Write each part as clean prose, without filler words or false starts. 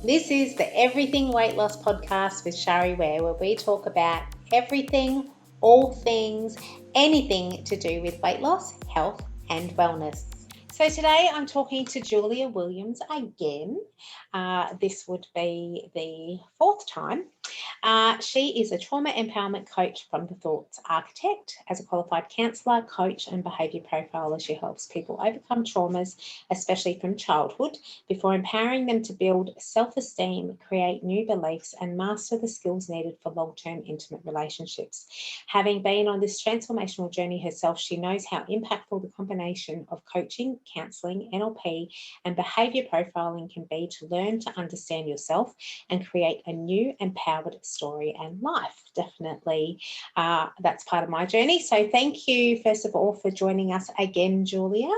This is the Everything Weight Loss podcast with Shari Ware, where we talk about everything, all things, anything to do with weight loss, health, and wellness. So today I'm talking to Julia Williams again. This would be the fourth time. She is a trauma empowerment coach from the Thoughts Architect. As a qualified counsellor, coach, and behaviour profiler, she helps people overcome traumas, especially from childhood, before empowering them to build self-esteem, create new beliefs, and master the skills needed for long-term intimate relationships. Having been on this transformational journey herself, she knows how impactful the combination of coaching, counselling, NLP, and behaviour profiling can be to learn to understand yourself and create a new empowered story and life. Definitely, that's part of my journey. So thank you, first of all, for joining us again, Julia.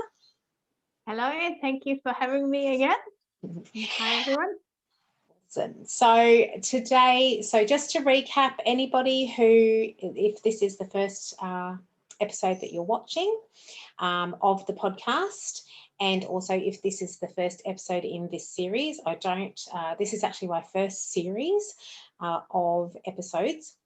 Hello, thank you for having me again. Hi, everyone. Awesome. So today, just to recap, anybody who, if this is the first episode that you're watching of the podcast, and also if this is the first episode in this series, this is actually my first series of episodes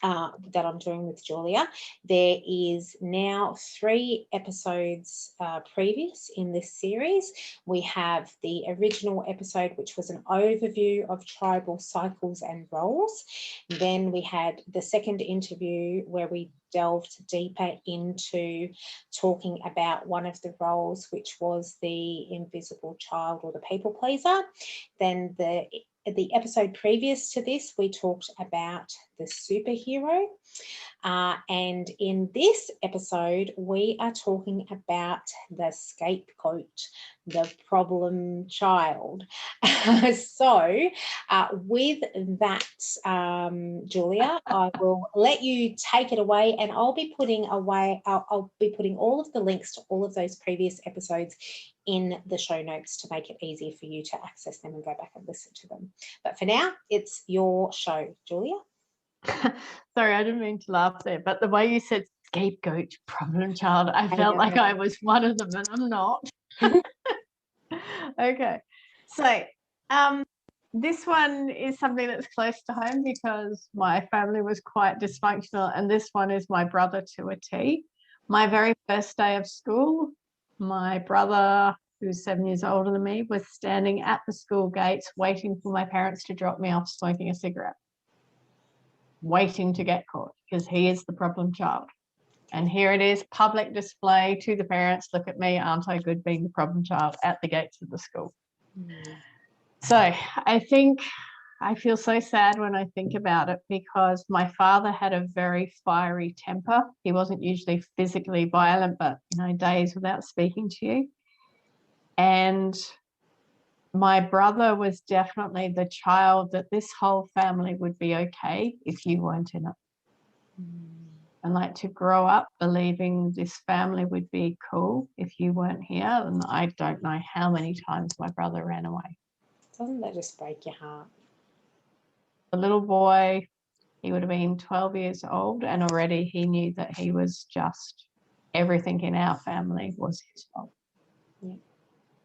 that I'm doing with Julia. There is now 3 episodes previous in this series. We have the original episode, which was an overview of tribal cycles and roles. Then we had the second interview where we delved deeper into talking about one of the roles, which was the invisible child or the people pleaser. Then the episode previous to this, we talked about the superhero. And in this episode, we are talking about the scapegoat, the problem child. So with that, Julia, I will let you take it away, and I'll be putting all of the links to all of those previous episodes in the show notes to make it easier for you to access them and go back and listen to them. But for now, it's your show, Julia. Sorry, I didn't mean to laugh there, but the way you said scapegoat, problem child, I felt like I was one of them, and I'm not. Okay, so this one is something that's close to home because my family was quite dysfunctional, and this one is my brother to a T. My very first day of school, my brother, who's 7 years older than me, was standing at the school gates waiting for my parents to drop me off smoking a cigarette, waiting to get caught because he is the problem child. And here it is, public display to the parents. Look at me, aren't I good being the problem child at the gates of the school? So I feel so sad when I think about it because my father had a very fiery temper. He wasn't usually physically violent, but days without speaking to you. And my brother was definitely the child that this whole family would be okay if you weren't in it. And like to grow up believing this family would be cool if you weren't here. And I don't know how many times my brother ran away. Doesn't that just break your heart? The little boy, he would have been 12 years old, and already he knew that he was just, everything in our family was his fault. Yeah.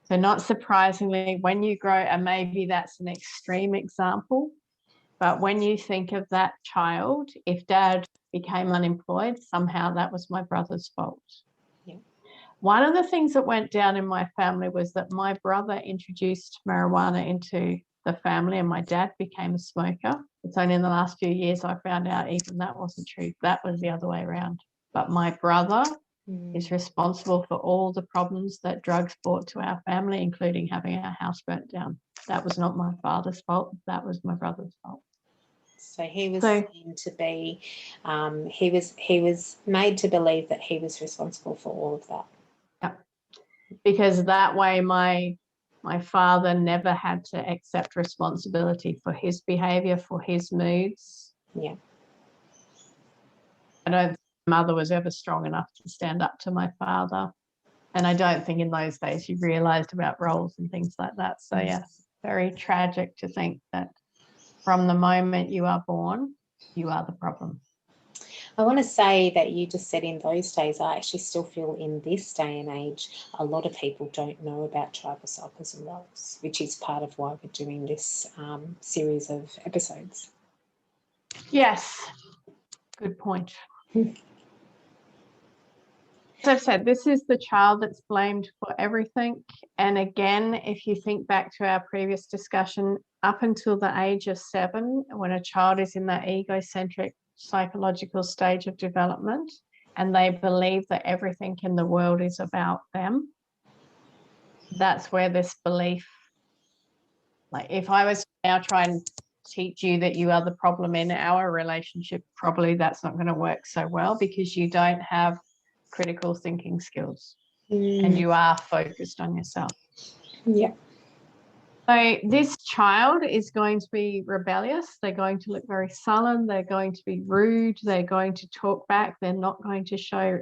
So not surprisingly, when you grow, and maybe that's an extreme example, but when you think of that child, if dad became unemployed, somehow that was my brother's fault. Yeah. One of the things that went down in my family was that my brother introduced marijuana into the family and my dad became a smoker. It's only in the last few years I found out even that wasn't true. That was the other way around. But my brother is responsible for all the problems that drugs brought to our family, including having our house burnt down. That was not my father's fault. That was my brother's fault. So he was seen to be, he was made to believe that he was responsible for all of that. Yeah, because that way my father never had to accept responsibility for his behaviour, for his moods. Yeah. I don't think my mother was ever strong enough to stand up to my father. And I don't think in those days you realised about roles and things like that. So, yes, very tragic to think that from the moment you are born, you are the problem. I want to say that you just said in those days, I actually still feel in this day and age, a lot of people don't know about tribal cycles and roles, which is part of why we're doing this series of episodes. Yes, good point. As I've said, this is the child that's blamed for everything. And again, if you think back to our previous discussion, up until the age of 7, when a child is in that egocentric psychological stage of development and they believe that everything in the world is about them, that's where this belief, like if I was to now try and teach you that you are the problem in our relationship, probably that's not going to work so well because you don't have critical thinking skills and you are focused on yourself. Yeah. So this child is going to be rebellious. They're going to look very sullen. They're going to be rude. They're going to talk back. They're not going to show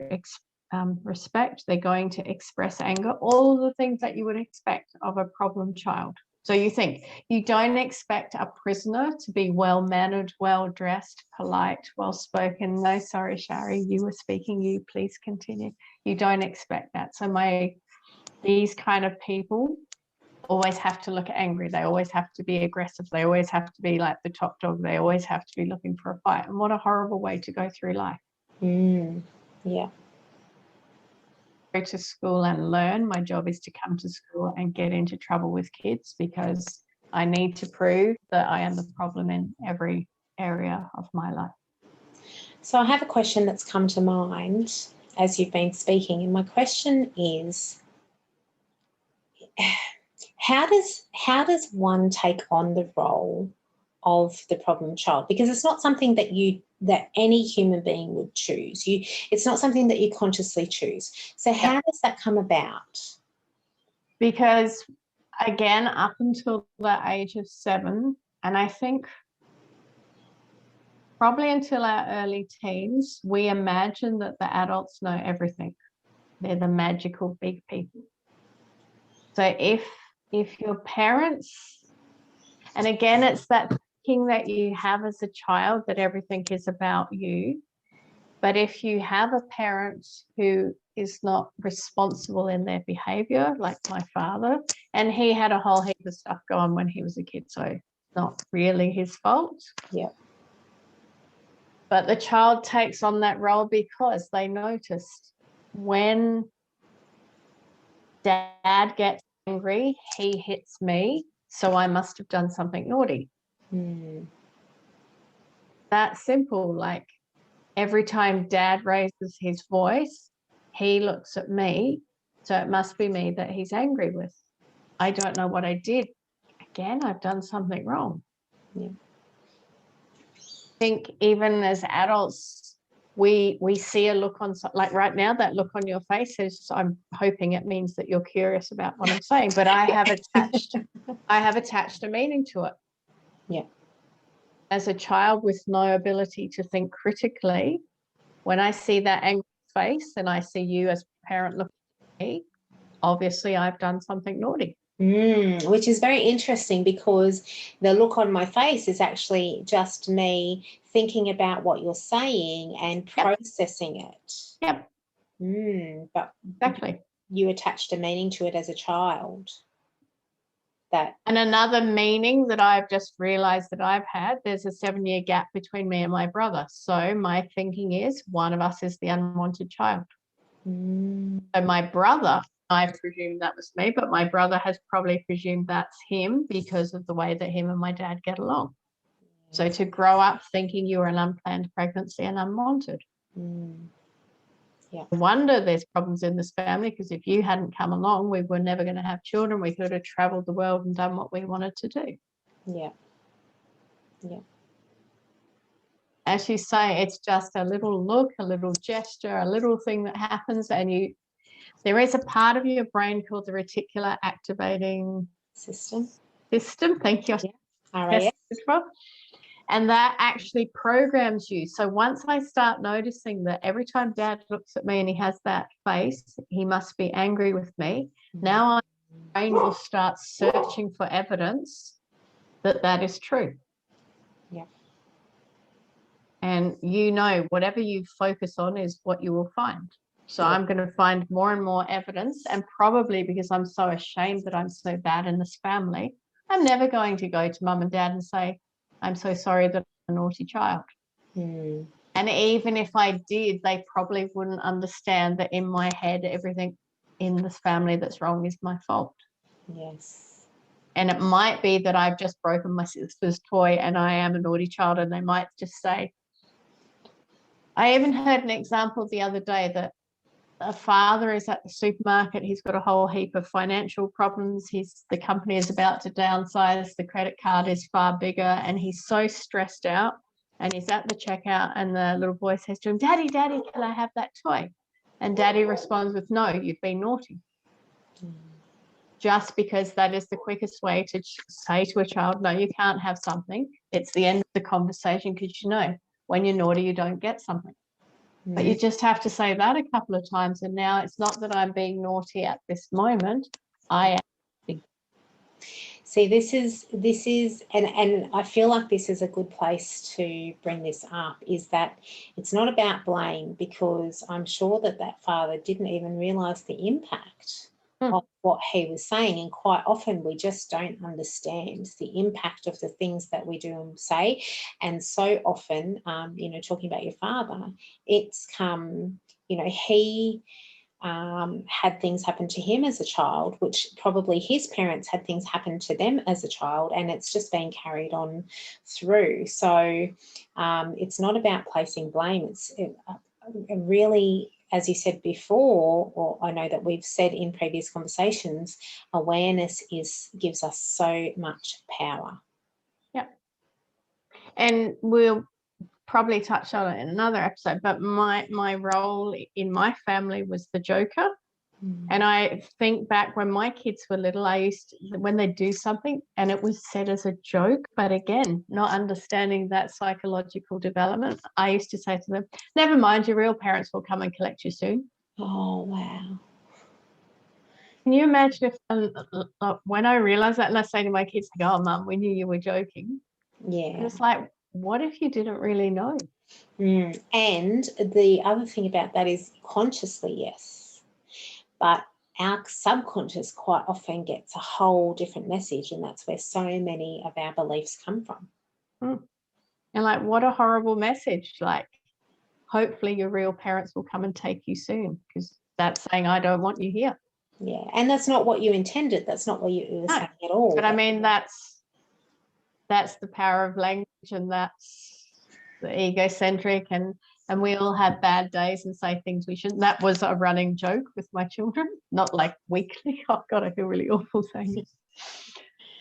respect. They're going to express anger, all the things that you would expect of a problem child. So you think you don't expect a prisoner to be well-mannered, well-dressed, polite, well-spoken. No, sorry, Shari, you were speaking. You please continue. You don't expect that. So these kind of people always have to look angry. They always have to be aggressive. They always have to be like the top dog. They always have to be looking for a fight. And what a horrible way to go through life. Yeah. Go to school and learn. My job is to come to school and get into trouble with kids because I need to prove that I am the problem in every area of my life. So I have a question that's come to mind as you've been speaking, and my question is, how does one take on the role of the problem child? Because it's not something that any human being would choose. It's not something that you consciously choose. So how does that come about? Because again, up until the age of 7, and I think probably until our early teens, we imagine that the adults know everything. They're the magical big people. So if your parents, and again, it's that thinking that you have as a child that everything is about you. But if you have a parent who is not responsible in their behavior, like my father, and he had a whole heap of stuff going when he was a kid, so it's not really his fault. Yeah. But the child takes on that role because they noticed when dad gets angry, he hits me, so I must have done something naughty. That simple. Like every time dad raises his voice, he looks at me, so it must be me that he's angry with. I don't know what I did. Again, I've done something wrong. Yeah. I think even as adults, we see a look on, like right now, that look on your face is, I'm hoping it means that you're curious about what I'm saying, but I have attached a meaning to it. Yeah. As a child with no ability to think critically, when I see that angry face and I see you as a parent looking at me, obviously I've done something naughty. Which is very interesting because the look on my face is actually just me thinking about what you're saying and processing it. Yep. But exactly. You attached a meaning to it as a child. And another meaning that I've just realized that I've had, there's a 7-year gap between me and my brother. So my thinking is one of us is the unwanted child. So my brother, I presume that was me, but my brother has probably presumed that's him because of the way that him and my dad get along. So to grow up thinking you're an unplanned pregnancy and unwanted. Yeah. No wonder there's problems in this family, because if you hadn't come along, we were never going to have children. We could have traveled the world and done what we wanted to do. Yeah. Yeah. As you say, it's just a little look, a little gesture, a little thing that happens, and there is a part of your brain called the reticular activating system. Thank you. RAS. And that actually programs you. So once I start noticing that every time dad looks at me and he has that face, he must be angry with me. Now my brain will start searching for evidence that that is true. Yeah. And whatever you focus on is what you will find. So Yeah. I'm going to find more and more evidence, and probably because I'm so ashamed that I'm so bad in this family, I'm never going to go to mum and dad and say, I'm so sorry that I'm a naughty child. Mm. And even if I did, they probably wouldn't understand that in my head, everything in this family that's wrong is my fault. Yes. And it might be that I've just broken my sister's toy and I am a naughty child, and they might just say, I even heard an example the other day that a father is at the supermarket. He's got a whole heap of financial problems. The company is about to downsize. The credit card is far bigger, and he's so stressed out. And he's at the checkout, and the little boy says to him, Daddy, Daddy, can I have that toy? And Daddy responds with, no, you've been naughty. Just because that is the quickest way to say to a child, no, you can't have something. It's the end of the conversation, because when you're naughty, you don't get something. But you just have to say that a couple of times. And now it's not that I'm being naughty at this moment. I am. See, this is, and I feel like this is a good place to bring this up, is that it's not about blame, because I'm sure that father didn't even realise the impact of what he was saying. And quite often we just don't understand the impact of the things that we do and say. And so often, talking about your father, it's he had things happen to him as a child, which probably his parents had things happen to them as a child, and it's just been carried on through. So it's not about placing blame. It's really, as you said before, or I know that we've said in previous conversations, awareness gives us so much power. Yeah. And we'll probably touch on it in another episode, but my role in my family was the joker. And I think back when my kids were little, when they do something and it was said as a joke, but again, not understanding that psychological development, I used to say to them, never mind, your real parents will come and collect you soon. Oh, wow. Can you imagine if when I realized that, and I say to my kids, oh, Mum, we knew you were joking. Yeah. And it's like, what if you didn't really know? And the other thing about that is consciously, yes, but our subconscious quite often gets a whole different message, and that's where so many of our beliefs come from. And like, what a horrible message. Like, hopefully your real parents will come and take you soon, because that's saying, I don't want you here. Yeah, and that's not what you intended. That's not what you were saying at all. But I mean, that's the power of language, and that's the egocentric, and we all have bad days and say things we shouldn't. That was a running joke with my children, not like weekly. Oh God, I feel really awful saying it.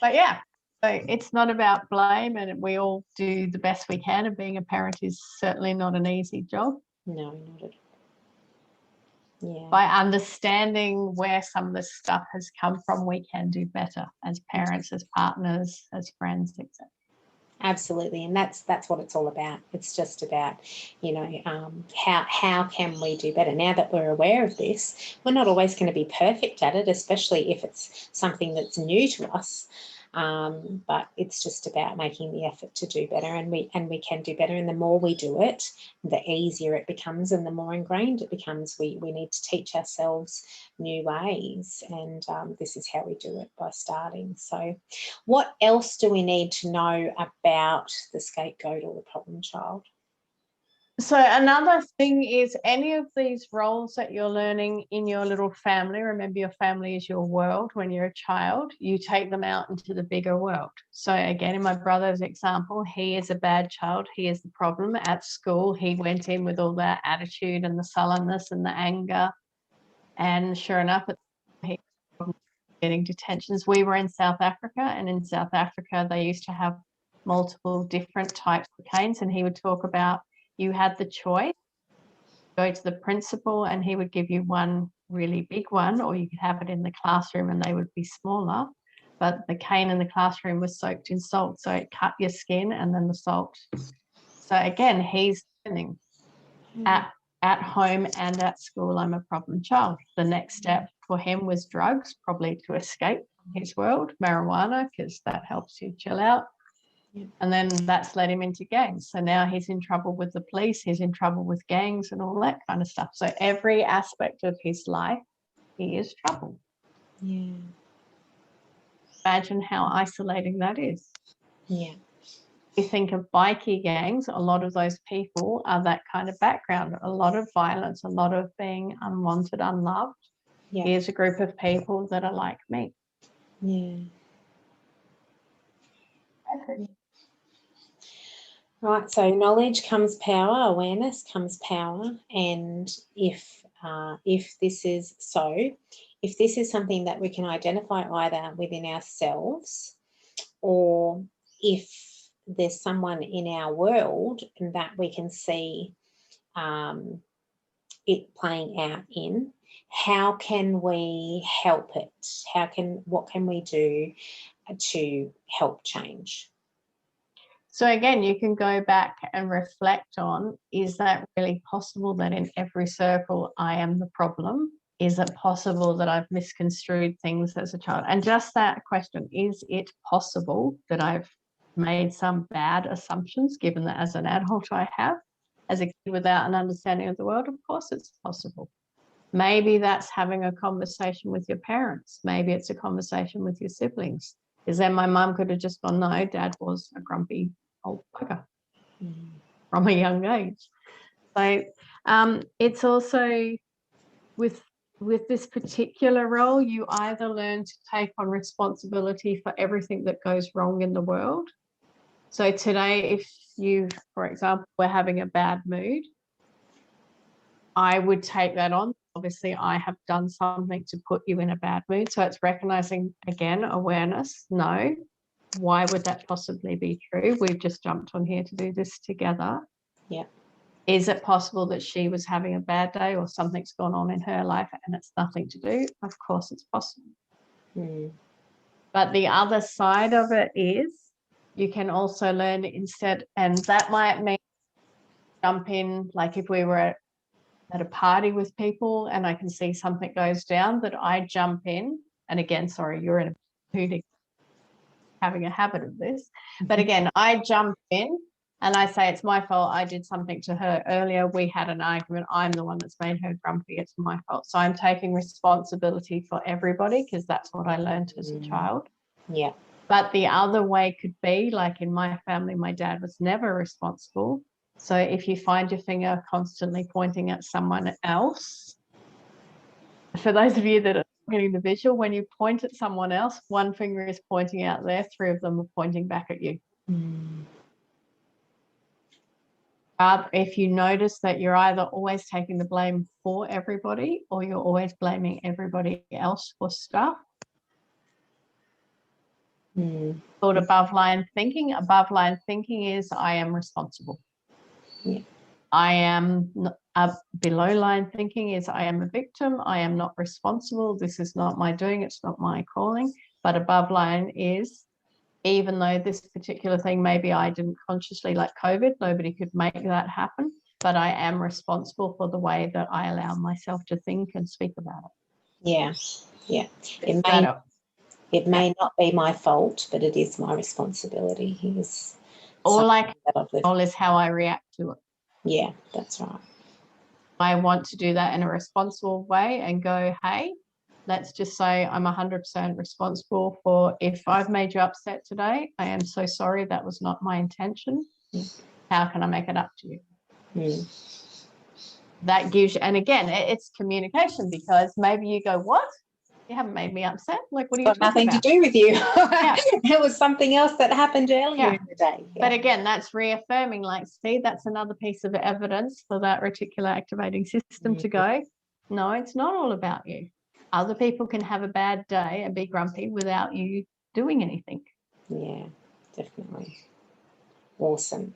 But yeah, so it's not about blame, and we all do the best we can, and being a parent is certainly not an easy job. No, not at all. Yeah. By understanding where some of this stuff has come from, we can do better as parents, as partners, as friends, etc. Absolutely, and that's what it's all about. It's just about, how can we do better? Now that we're aware of this, we're not always going to be perfect at it, especially if it's something that's new to us. But it's just about making the effort to do better, and we can do better. And the more we do it, the easier it becomes, and the more ingrained it becomes. We need to teach ourselves new ways, and this is how we do it, by starting. So, what else do we need to know about the scapegoat or the problem child? So another thing is, any of these roles that you're learning in your little family, remember your family is your world. When you're a child, you take them out into the bigger world. So again, in my brother's example, he is a bad child. He is the problem at school. He went in with all that attitude and the sullenness and the anger. And sure enough, he was getting detentions. We were in South Africa, and in South Africa, they used to have multiple different types of canes. And he would talk about, you had the choice, go to the principal and he would give you one really big one, or you could have it in the classroom and they would be smaller. But the cane in the classroom was soaked in salt, so it cut your skin, and then the salt. So again, he's learning at home and at school, I'm a problem child. The next step for him was drugs, probably to escape from his world, marijuana, because that helps you chill out. Yeah. And then that's led him into gangs. So now he's in trouble with the police, he's in trouble with gangs and all that kind of stuff. So every aspect of his life, he is trouble. Yeah. Imagine how isolating that is. Yeah. You think of bikie gangs, a lot of those people are that kind of background, a lot of violence, a lot of being unwanted, unloved. Yeah. Here's a group of people that are like me. Yeah. Right, so knowledge comes power, awareness comes power, and if this is so, if this is something that we can identify either within ourselves, or if there's someone in our world that we can see it playing out in, how can we help it? What can we do to help change? So again, you can go back and reflect on, is that really possible that in every circle I am the problem? Is it possible that I've misconstrued things as a child? And just that question, is it possible that I've made some bad assumptions, given that as an adult I have? As a kid without an understanding of the world, of course it's possible. Maybe that's having a conversation with your parents. Maybe it's a conversation with your siblings. Because then my mum could have just gone, no, Dad was a grumpy old bugger from a young age. So it's also with this particular role, you either learn to take on responsibility for everything that goes wrong in the world. So today, if you, for example, were having a bad mood, I would take that on. Obviously, I have done something to put you in a bad mood. So it's recognizing, again, awareness. No, why would that possibly be true? We've just jumped on here to do this together. Yeah. Is it possible that she was having a bad day or something's gone on in her life and it's nothing to do? Of course, it's possible. But the other side of it is you can also learn instead, and that might mean jump in, like if we were at a party with people and I can see something goes down, that I jump in. And again, sorry, you're in a mood, having a habit of this. But again, I jump in and I say, it's my fault. I did something to her earlier. We had an argument. I'm the one that's made her grumpy. It's my fault. So I'm taking responsibility for everybody because that's what I learned as a child. Yeah. But the other way could be, like in my family, my dad was never responsible. So if you find your finger constantly pointing at someone else, for those of you that are getting the visual, when you point at someone else, one finger is pointing out there, three of them are pointing back at you. If you notice that you're either always taking the blame for everybody or you're always blaming everybody else for stuff, called above line thinking. Above line thinking is I am responsible. Yeah. I am below line thinking is I am a victim. I am not responsible. This is not my doing. It's not my calling. But above line is, even though this particular thing, maybe I didn't consciously, like COVID, nobody could make that happen, but I am responsible for the way that I allow myself to think and speak about it. Yeah. Yeah. It may not be my fault, but it is my responsibility. All I can control is how I react to it. Yeah, that's right. I want to do that in a responsible way and go, hey, let's just say I'm 100% responsible for, if I've made you upset today, I am so sorry. That was not my intention. How can I make it up to you? That gives you, and again, it's communication, because maybe you go, what? You haven't made me upset. Like, what are you talking nothing about? to do with you. Yeah. It was something else that happened earlier in the day. Yeah. But again, that's reaffirming, like, see, that's another piece of evidence for that reticular activating system to go, no, it's not all about you. Other people can have a bad day and be grumpy without you doing anything. Yeah, definitely. Awesome.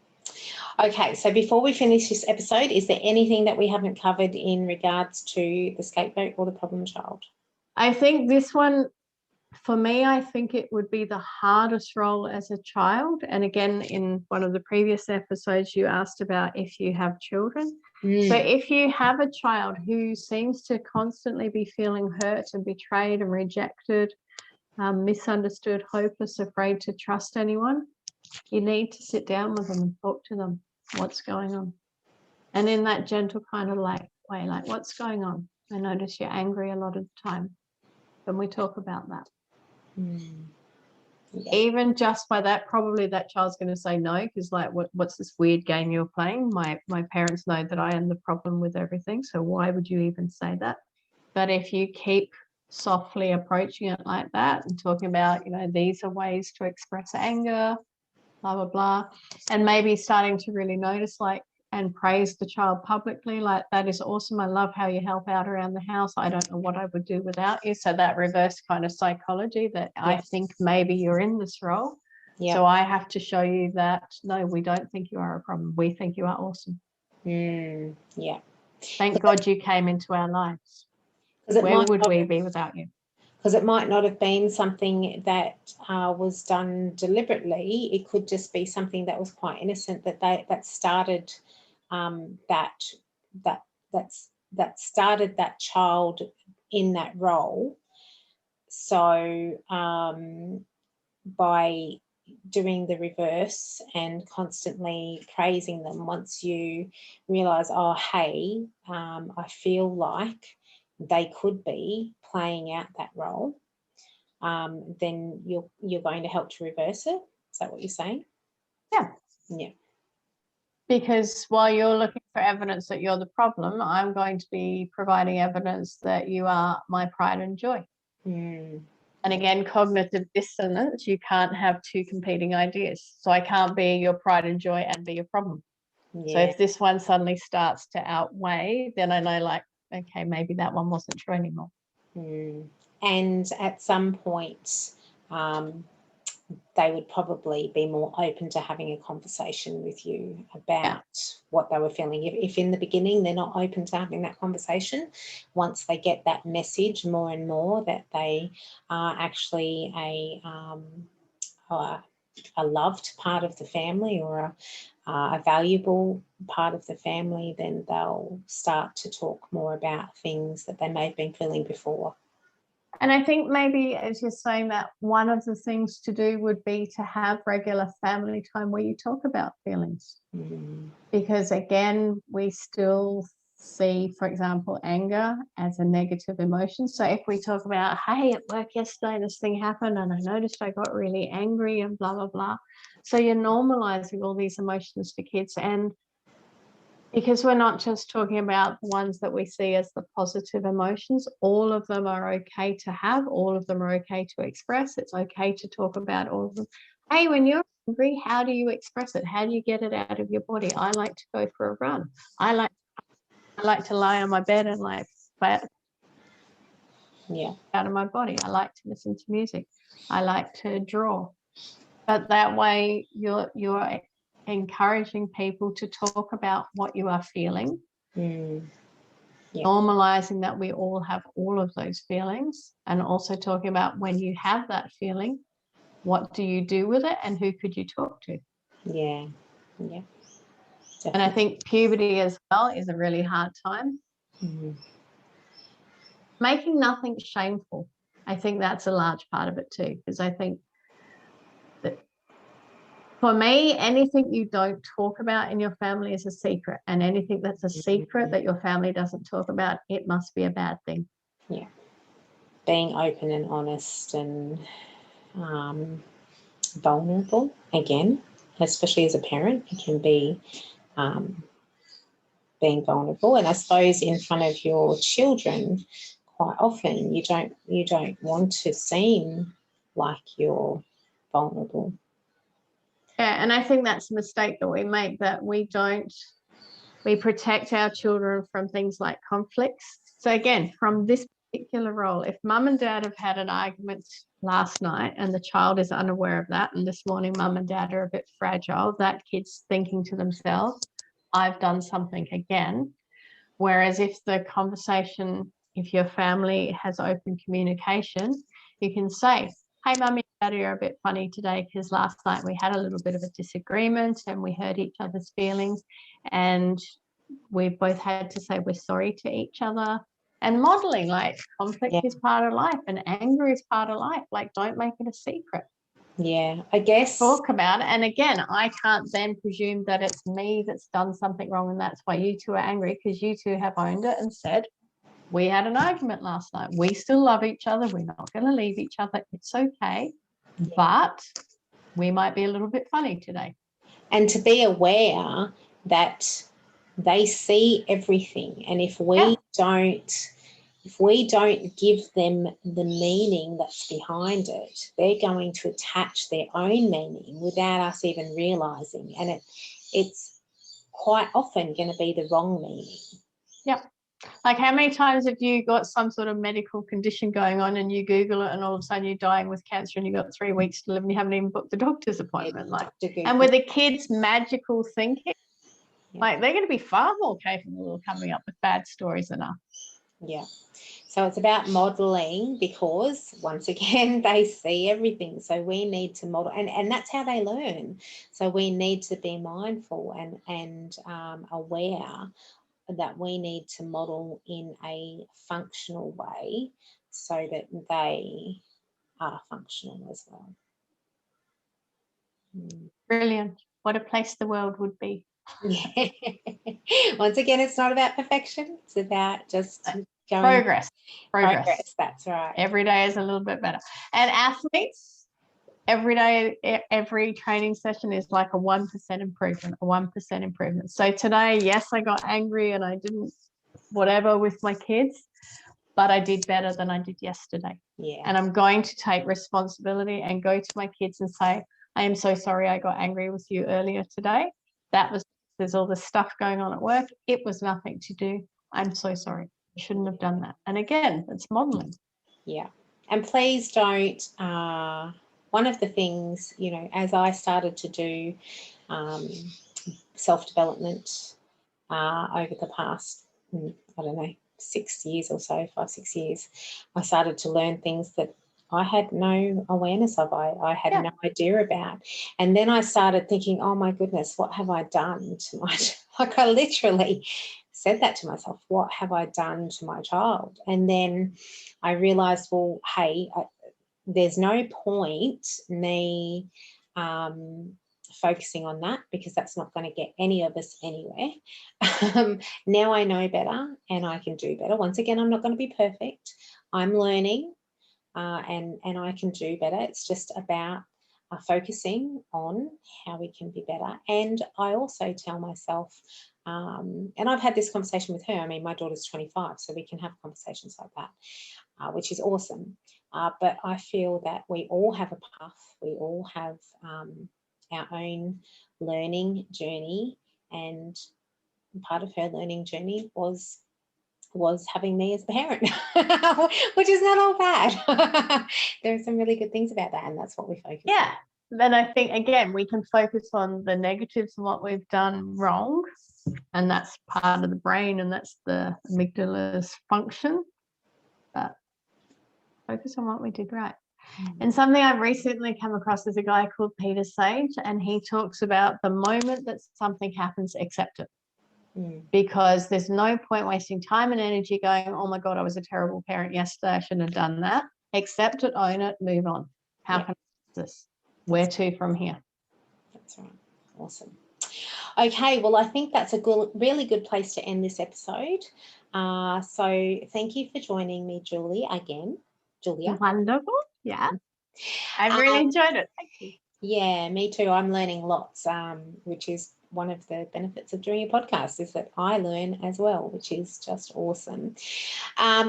Okay, so before we finish this episode, is there anything that we haven't covered in regards to the scapegoat or the problem child? I think this one, for me, I think it would be the hardest role as a child. And again, in one of the previous episodes, you asked about if you have children. So if you have a child who seems to constantly be feeling hurt and betrayed and rejected, misunderstood, hopeless, afraid to trust anyone, you need to sit down with them and talk to them. What's going on? And in that gentle kind of like way, like, what's going on? I notice you're angry a lot of the time. Can we talk about that? Yeah. Even just by that, probably that child's going to say no, because like, what's this weird game you're playing? My parents know that I am the problem with everything, so why would you even say that? But if you keep softly approaching it like that and talking about, you know, these are ways to express anger, blah, blah, blah, and maybe starting to really notice, like, and praise the child publicly, like, that is awesome. I love how you help out around the house. I don't know what I would do without you. So that reverse kind of psychology that I think maybe you're in this role. So I have to show you that, no, we don't think you are a problem. We think you are awesome. Yeah. Thank God you came into our lives. Where would we be without you? Because it might not have been something that was done deliberately. It could just be something that was quite innocent, that started that started that child in that role. So by doing the reverse and constantly praising them, once you realise, oh, hey, I feel like they could be playing out that role, then you're going to help to reverse it. Is that what you're saying? Yeah. Yeah. Because while you're looking for evidence that you're the problem, I'm going to be providing evidence that you are my pride and joy. And again, cognitive dissonance, you can't have two competing ideas. So I can't be your pride and joy and be your problem. Yeah. So if this one suddenly starts to outweigh, then I know, like, okay, maybe that one wasn't true anymore. And at some point, they would probably be more open to having a conversation with you about what they were feeling. If in the beginning they're not open to having that conversation, once they get that message more and more that they are actually a loved part of the family, or a valuable part of the family, then they'll start to talk more about things that they may have been feeling before. And I think maybe, as you're saying that, one of the things to do would be to have regular family time where you talk about feelings. Because again, we still see, for example, anger as a negative emotion. So if we talk about, hey, at work yesterday this thing happened and I noticed I got really angry and blah, blah, blah. So you're normalizing all these emotions for kids. And because we're not just talking about the ones that we see as the positive emotions, all of them are okay to have, all of them are okay to express. It's okay to talk about all of them. Hey, when you're angry, how do you express it? How do you get it out of your body? I like to go for a run. I like to lie on my bed and like out of my body. I like to listen to music. I like to draw. But that way you're encouraging people to talk about what you are feeling, normalizing that we all have all of those feelings, and also talking about when you have that feeling, what do you do with it and who could you talk to? Definitely. And I think puberty as well is a really hard time. Making nothing shameful, I think that's a large part of it too, because I think that for me, anything you don't talk about in your family is a secret, and anything that's a secret that your family doesn't talk about, it must be a bad thing. Yeah. Being open and honest and vulnerable, again, especially as a parent, it can be being vulnerable. And I suppose in front of your children, quite often you don't want to seem like you're vulnerable. Yeah, and I think that's a mistake that we make, that we protect our children from things like conflicts. So again, from this particular role, if mum and dad have had an argument last night and the child is unaware of that, and this morning mum and dad are a bit fragile, that kid's thinking to themselves, I've done something again. Whereas if the conversation, if your family has open communication, you can say, hey, mummy and daddy are a bit funny today because last night we had a little bit of a disagreement and we hurt each other's feelings, and we both had to say we're sorry to each other. And modeling, like, conflict is part of life and anger is part of life. Like, don't make it a secret. Yeah, I guess. Talk about it. And again, I can't then presume that it's me that's done something wrong and that's why you two are angry, because you two have owned it and said, we had an argument last night. We still love each other. We're not going to leave each other. It's okay. Yeah. But we might be a little bit funny today. And to be aware that they see everything. And if we don't give them the meaning that's behind it, they're going to attach their own meaning without us even realizing. And it's quite often going to be the wrong meaning. Yeah. Like, how many times have you got some sort of medical condition going on and you Google it and all of a sudden you're dying with cancer and you've got 3 weeks to live and you haven't even booked the doctor's appointment? And with the kids' magical thinking, like, they're going to be far more capable of coming up with bad stories than us. Yeah. So it's about modelling, because once again, they see everything. So we need to model, and that's how they learn. So we need to be mindful and aware that we need to model in a functional way so that they are functional as well. Brilliant. What a place the world would be. Yeah. Once again, it's not about perfection. It's about just going progress. That's right. Every day is a little bit better. And athletes, every day, every training session is like a 1% improvement. So today, yes, I got angry and I didn't whatever with my kids, but I did better than I did yesterday. Yeah. And I'm going to take responsibility and go to my kids and say, I am so sorry I got angry with you earlier today. There's all this stuff going on at work. It was nothing to do. I'm so sorry. I shouldn't have done that. And again, it's modeling. Yeah. And please don't, one of the things, as I started to do self-development over the past, 6 years or so, 5-6 years, I started to learn things that I had no awareness of, I had no idea about. And then I started thinking, oh my goodness, what have I done to my, like, I literally said that to myself, what have I done to my child? And then I realized, well, hey, there's no point me focusing on that, because that's not going to get any of us anywhere. Now I know better and I can do better. Once again, I'm not going to be perfect. I'm learning. And I can do better. It's just about focusing on how we can be better. And I also tell myself, and I've had this conversation with her. I mean, my daughter's 25, so we can have conversations like that, which is awesome. But I feel that we all have a path. We all have our own learning journey, and part of her learning journey was having me as a parent, which is not all bad. There are some really good things about that, and that's what we focus on. Yeah. Then I think, again, we can focus on the negatives and what we've done wrong, and that's part of the brain, and that's the amygdala's function. But focus on what we did right. And something I've recently come across is a guy called Peter Sage, and he talks about the moment that something happens, accept it. Because there's no point wasting time and energy going, oh my God, I was a terrible parent yesterday, I shouldn't have done that. Accept it, own it, move on. How can I fix this? Where to from here? That's right. Awesome. Okay, well, I think that's a really good place to end this episode. So thank you for joining me, Julia. Wonderful. Yeah. I really enjoyed it. Thank you. Yeah, me too. I'm learning lots, which is one of the benefits of doing a podcast, is that I learn as well, which is just awesome.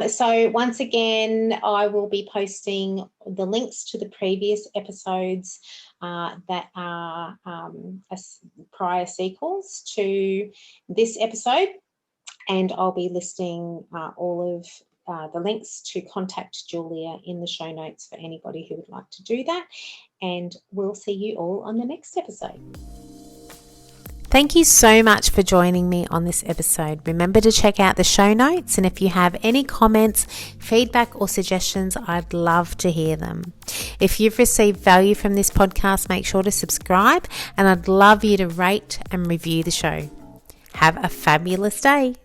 So once again, I will be posting the links to the previous episodes that are prior sequels to this episode, and I'll be listing all of the links to contact Julia in the show notes for anybody who would like to do that. And we'll see you all on the next episode. Thank you so much for joining me on this episode. Remember to check out the show notes, and if you have any comments, feedback or suggestions, I'd love to hear them. If you've received value from this podcast, make sure to subscribe, and I'd love you to rate and review the show. Have a fabulous day.